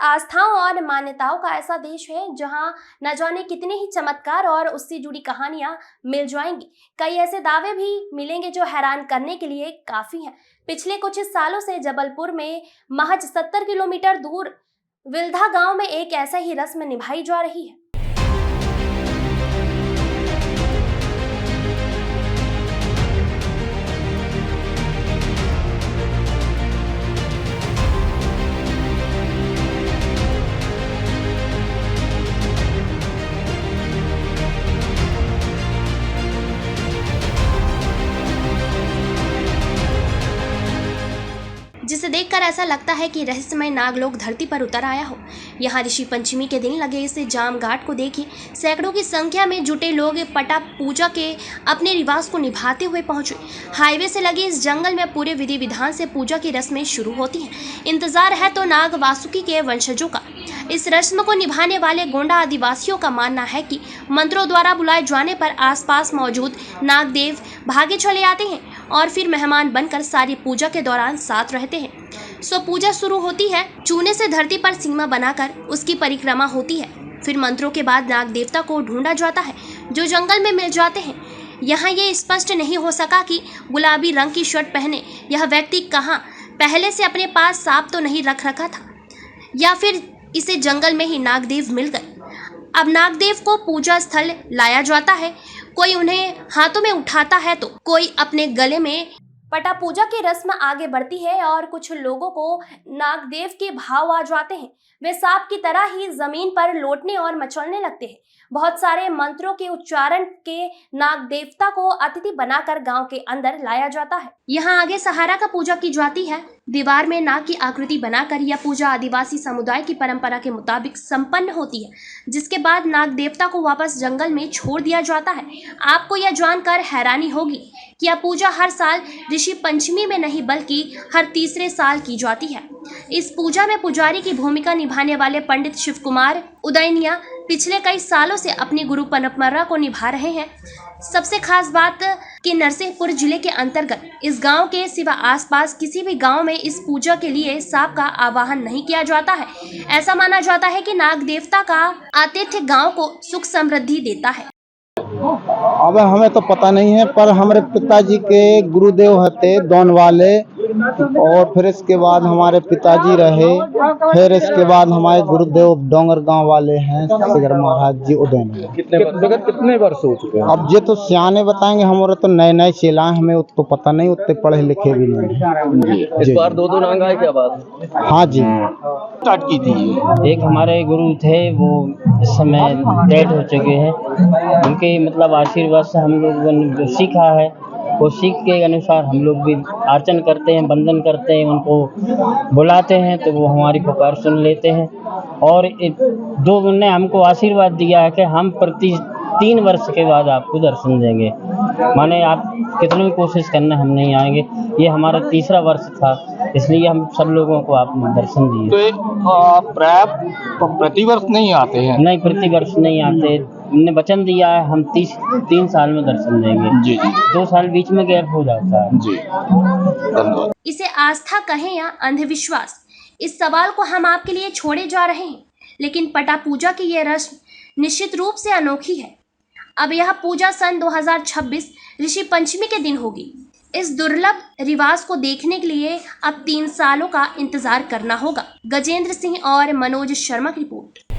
आस्थाओं और मान्यताओं का ऐसा देश है जहां न जाने कितने ही चमत्कार और उससे जुड़ी कहानियां मिल जाएंगी। कई ऐसे दावे भी मिलेंगे जो हैरान करने के लिए काफी हैं। पिछले कुछ सालों से जबलपुर में महज 70 किलोमीटर दूर विल्धा गांव में एक ऐसा ही रस्म निभाई जा रही है। जिसे देखकर ऐसा लगता है कि रहस्यमय नागलोक धरती पर उतर आया हो। यहाँ ऋषि पंचमी के दिन लगे इस जाम घाट को देखिए, सैकड़ों की संख्या में जुटे लोग पटा पूजा के अपने रिवाज को निभाते हुए पहुंचे। हाईवे से लगे इस जंगल में पूरे विधि विधान से पूजा की रस्में शुरू होती हैं। इंतजार है तो नाग वासुकी के वंशजों का। इस रस्म को निभाने वाले गोंडा आदिवासियों का मानना है कि मंत्रों द्वारा बुलाए जाने पर आसपास मौजूद नागदेव भागे चले आते हैं और फिर मेहमान बनकर सारी पूजा के दौरान साथ रहते हैं। सो पूजा शुरू होती है। चूने से धरती पर सीमा बनाकर उसकी परिक्रमा होती है। फिर मंत्रों के बाद नाग देवता को ढूंढा जाता है जो जंगल में मिल जाते हैं। यहाँ ये स्पष्ट नहीं हो सका कि गुलाबी रंग की शर्ट पहने यह व्यक्ति कहाँ पहले से अपने पास सांप तो नहीं रख रखा था, या फिर इसे जंगल में ही नागदेव मिल गए। अब नागदेव को पूजा स्थल लाया जाता है। कोई उन्हें हाथों में उठाता है तो कोई अपने गले में। पटा पूजा की रस्म आगे बढ़ती है और कुछ लोगों को नागदेव के भाव आ जाते हैं। वे सांप की तरह ही जमीन पर लौटने और मचलने लगते हैं। बहुत सारे मंत्रों के उच्चारण के नाग देवता को अतिथि बनाकर गांव के अंदर लाया जाता है। यहाँ आगे सहारा का पूजा की जाती है। दीवार में नाग की आकृति बनाकर यह पूजा आदिवासी समुदाय की परंपरा के मुताबिक संपन्न होती है, जिसके बाद नाग देवता को वापस जंगल में छोड़ दिया जाता है। आपको यह जानकर हैरानी होगी कि यह पूजा हर साल ऋषि पंचमी में नहीं बल्कि हर तीसरे साल की जाती है। इस पूजा में पुजारी की भूमिका निभाने वाले पंडित शिव कुमार उदयनिया पिछले कई सालों से अपनी गुरु परंपरा को निभा रहे हैं। सबसे खास बात कि नरसिंहपुर जिले के अंतर्गत इस गांव के सिवा आसपास किसी भी गांव में इस पूजा के लिए सांप का आवाहन नहीं किया जाता है। ऐसा माना जाता है कि नाग देवता का आतिथ्य गांव को सुख समृद्धि देता है। अब हमें तो पता नहीं है, पर हमारे पिताजी के गुरुदेव हते दोन वाले, और फिर इसके बाद हमारे पिताजी रहे, फिर इसके बाद हमारे गुरुदेव डोंगर गांव वाले हैं सिगर महाराज जी उदयन। कितने वर्ष हो चुके हैं? अब ये तो सियाने बताएंगे, हमारे तो नए नए चेला हैं, हमें तो पता नहीं, उतने पढ़े लिखे भी नहीं है। इस बार दो नांग आए क्या बात? हाँ जी, स्टार्ट की थी। एक हमारे गुरु थे, वो इस समय डेड हो चुके हैं। उनके मतलब आशीर्वाद से हम लोगों ने जो सीखा है वो सीख के अनुसार हम लोग भी अर्चन करते हैं, वंदन करते हैं, उनको बुलाते हैं तो वो हमारी पुकार सुन लेते हैं। और दो ने हमको आशीर्वाद दिया है कि हम प्रति 3 वर्ष के बाद आपको दर्शन देंगे। माने आप कितनी भी कोशिश करना हम नहीं आएंगे। ये हमारा तीसरा वर्ष था, इसलिए हम सब लोगों को आप दर्शन दिए। तो प्रतिवर्ष नहीं आते हैं? नहीं, प्रतिवर्ष नहीं आते। हमने वचन दिया है हम 3 साल में दर्शन देंगे। जी, 2 साल बीच में गैप हो जाता है। जी, धन्यवाद। इसे आस्था कहें या अंधविश्वास, इस सवाल को हम आपके लिए छोड़े जा रहे हैं, लेकिन पटा पूजा की यह रस्म निश्चित रूप से अनोखी है। अब यह पूजा सन 2026 ऋषि पंचमी के दिन होगी। इस दुर्लभ रिवाज को देखने के लिए अब 3 सालों का इंतजार करना होगा। गजेंद्र सिंह और मनोज शर्मा की रिपोर्ट।